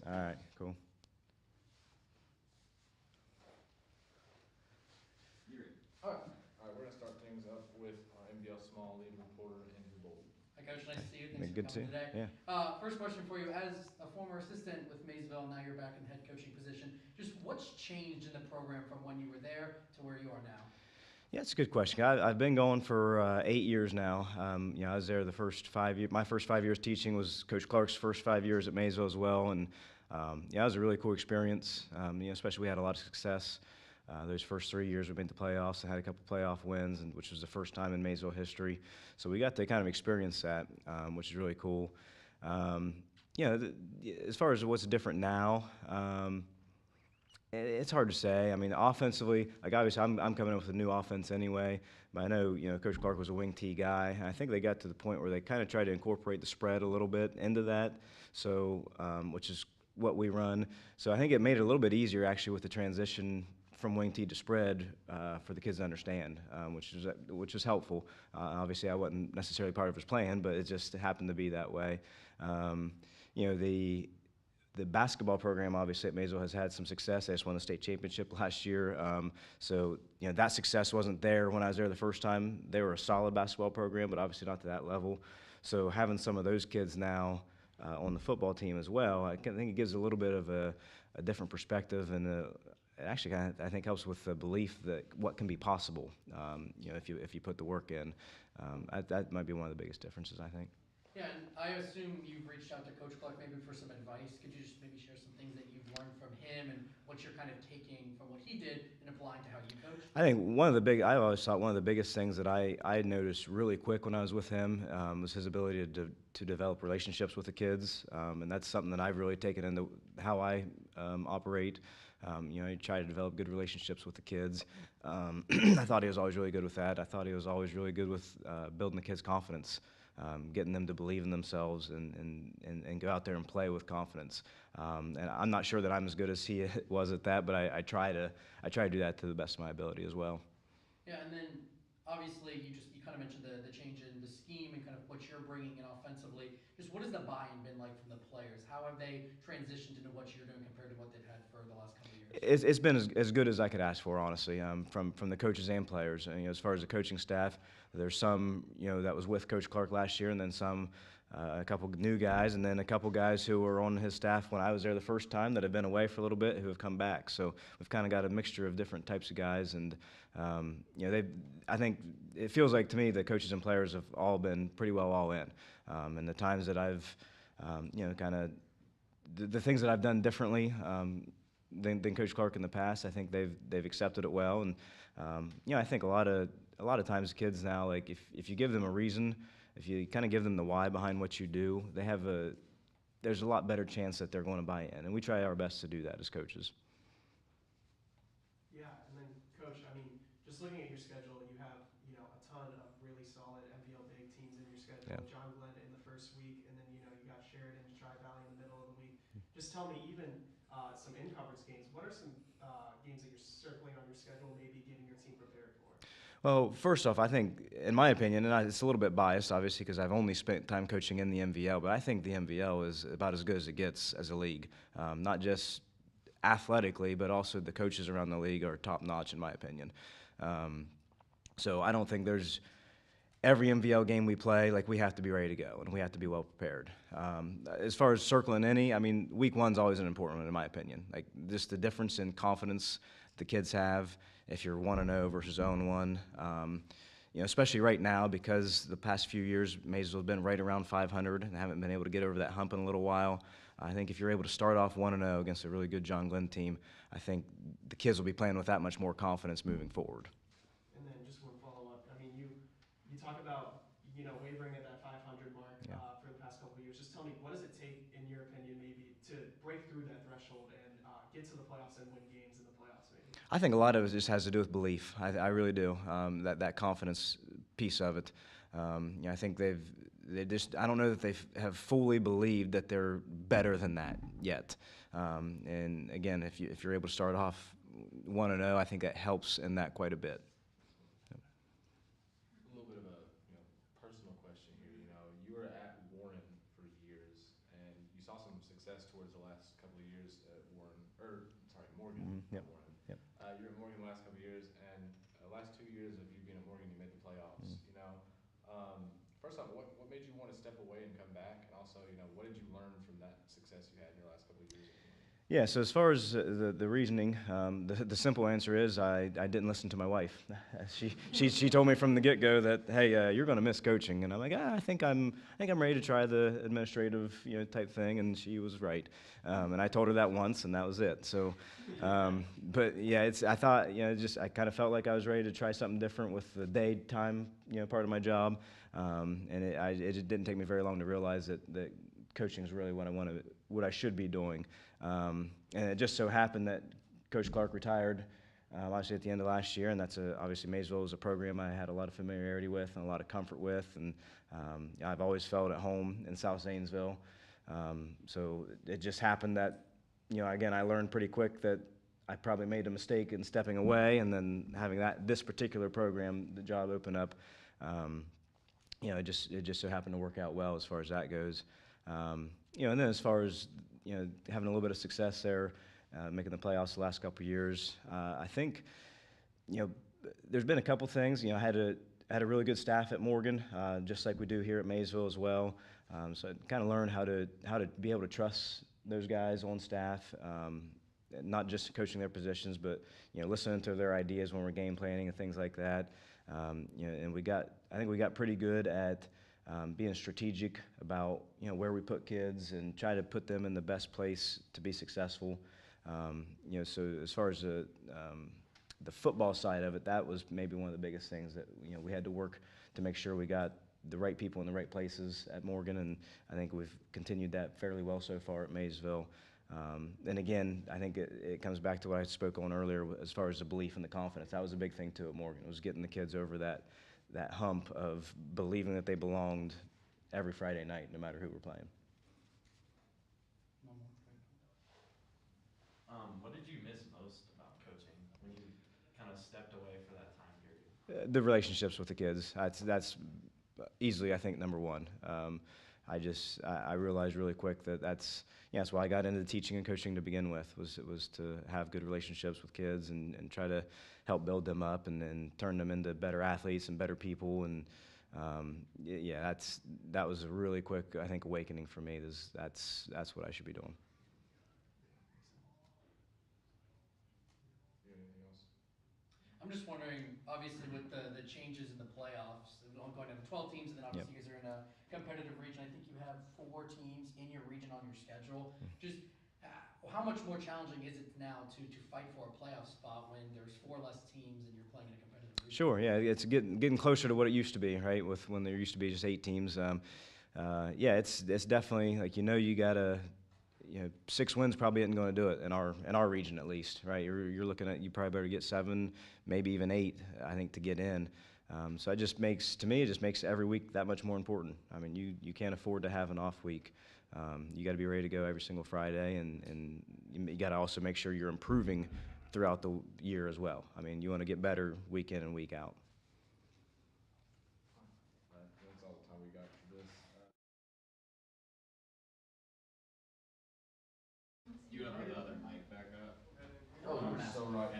All right, cool. All right. All right, we're going to start things up with our MVL Small lead reporter, Andrew Bolton. Hi, Coach. Nice to see you. Thanks for Good to see coming you. today. Yeah. First question for you. As a former assistant with Maysville, now you're back in the head coaching position. Just what's changed in the program from when you were there to where you are now? Yeah, it's a good question. I've been going for 8 years now. I was there the first 5 years. My first 5 years teaching was Coach Clark's first 5 years at Maysville as well, and it was a really cool experience. Especially we had a lot of success. Those first 3 years we made the playoffs and had a couple playoff wins, and which was the first time in Maysville history. So we got to kind of experience that, which is really cool. Um, as far as what's different now. It's hard to say. I mean, offensively, like obviously, I'm coming up with a new offense anyway. But I know Coach Clark was a wing T guy. And I think they got to the point where they kind of tried to incorporate the spread a little bit into that. So which is what we run. So I think it made it a little bit easier actually with the transition from wing T to spread for the kids to understand, which is helpful. Obviously, I wasn't necessarily part of his plan, but it just happened to be that way. The basketball program, obviously, at Maysville has had some success. They just won the state championship last year. That success wasn't there when I was there the first time. They were a solid basketball program, but obviously not to that level. So having some of those kids now on the football team as well, I think it gives a little bit of a different perspective, and it actually kind of, I think, helps with the belief that what can be possible, if you put the work in. That might be one of the biggest differences, I think. Yeah, and I assume you've reached out to Coach Clark maybe for some advice. Could you just maybe share some things that you've learned from him and what you're kind of taking from what he did and applying to how you coach? I think I always thought one of the biggest things that I noticed really quick when I was with him was his ability to develop relationships with the kids. And that's something that I've really taken into how I operate. You try to develop good relationships with the kids. I thought he was always really good with that. I thought he was always really good with building the kids' confidence. Getting them to believe in themselves and go out there and play with confidence. And I'm not sure that I'm as good as he was at that, but I try to do that to the best of my ability as well. Yeah, and then obviously you kind of mentioned the change in the scheme and kind of what you're bringing in offensively. Just what has the buy-in been like from the players? How have they transitioned into what you're doing compared to what they've had for the last couple of years? It's been as good as I could ask for, honestly, from the coaches and players. And, as far as the coaching staff, there's some that was with Coach Clark last year, and then some a couple new guys, and then a couple guys who were on his staff when I was there the first time that have been away for a little bit who have come back. So we've kind of got a mixture of different types of guys, and I think it feels like to me the coaches and players have all been pretty well all in. And the times that I've kind of the things that I've done differently than Coach Clark in the past, I think they've accepted it well, and I think a lot of times kids now, like if you give them a reason, if you kind of give them the why behind what you do, there's a lot better chance that they're going to buy in, and we try our best to do that as coaches. Yeah, and then Coach, I mean, just looking at your schedule, you have a ton of really solid MVL big teams in your schedule. Yeah. John Glenn in the first week, and then you got Sheridan, Tri Valley in the middle of the week. Just tell me, even some in-conference games. What are some games that you're circling on your schedule, maybe getting your team prepared for? Well, first off, I think, in my opinion, and it's a little bit biased, obviously, because I've only spent time coaching in the MVL, but I think the MVL is about as good as it gets as a league. Not just athletically, but also the coaches around the league are top-notch, in my opinion. So I don't think there's every MVL game we play, like we have to be ready to go, and we have to be well prepared. As far as circling any, I mean, week one's always an important one, in my opinion. Like just the difference in confidence the kids have if you're 1-0 versus 0-1. Especially right now because the past few years Maysville has been right around 500 and haven't been able to get over that hump in a little while. I think if you're able to start off 1-0 against a really good John Glenn team, I think the kids will be playing with that much more confidence moving forward. And then just one follow-up. I mean, you talk about wavering at that 500 mark for the past couple of years. Just tell me, what does it take, in your opinion, maybe to break through that threshold and get to the playoffs and win games in the playoffs, maybe? I think a lot of it just has to do with belief. I really do. That confidence piece of it. I think I don't know that they have fully believed that they're better than that yet. And again, if you're able to start off 1-0, I think that helps in that quite a bit. A little bit of a personal question here. You were at Warren for years, and you saw some success towards the last couple of years at Morgan. Yep. Not Warren. Yep. You were at Morgan the last couple of years, and the last 2 years of you being at Morgan, you made the playoffs. You know, first off, what made you want to step away and come back, and also, you know, what did you learn from that success you had in your last couple of years at Morgan? Yeah, so as far as the reasoning, the simple answer is I didn't listen to my wife. She told me from the get-go that, hey, you're going to miss coaching, and I'm like, I think I'm ready to try the administrative type thing, and she was right. And I told her that once, and that was it. So, but yeah, I thought I kind of felt like I was ready to try something different with the daytime part of my job, and it just didn't take me very long to realize that coaching is really what I should be doing. And it just so happened that Coach Clark retired obviously at the end of last year, and that's obviously Maysville was a program I had a lot of familiarity with and a lot of comfort with, and I've always felt at home in South Zanesville. So it just happened that, again, I learned pretty quick that I probably made a mistake in stepping away, and then having this particular program, the job open up, it just so happened to work out well as far as that goes. And then as far as having a little bit of success there, making the playoffs the last couple of years, I think there's been a couple things. I had a really good staff at Morgan, just like we do here at Maysville as well. So I kind of learned how to be able to trust those guys on staff, not just coaching their positions, but listening to their ideas when we're game planning and things like that. And I think we got pretty good at being strategic about where we put kids and try to put them in the best place to be successful. So as far as the football side of it, that was maybe one of the biggest things that we had to work to make sure we got the right people in the right places at Morgan, and I think we've continued that fairly well so far at Maysville. And again, I think it comes back to what I spoke on earlier as far as the belief and the confidence. That was a big thing too at Morgan, was getting the kids over that hump of believing that they belonged every Friday night, no matter who we're playing. What did you miss most about coaching when you kind of stepped away for that time period? The relationships with the kids. That's easily, I think, number one. I realized really quick that that's why I got into teaching and coaching to begin with, was to have good relationships with kids and try to help build them up and turn them into better athletes and better people. And that was a really quick, I think, awakening for me. That's what I should be doing. I'm just wondering, obviously with the changes in the playoffs, going down to 12 teams, and then obviously you guys are in a competitive region. I think you have 4 teams in your region on your schedule. Just how much more challenging is it now to fight for a playoff spot when there's 4 less teams and you're playing in a competitive region? Sure, yeah, it's getting closer to what it used to be, right? With when there used to be just 8 teams. It's definitely like you gotta. 6 wins probably isn't going to do it in our region, at least, right? You're looking at, you probably better get 7, maybe even 8, I think, to get in. So it just makes every week that much more important. I mean, you can't afford to have an off week. You got to be ready to go every single Friday, and you got to also make sure you're improving throughout the year as well. I mean, you want to get better week in and week out. That's all the time we got for this. You have the other mic back up. Oh, you're so right.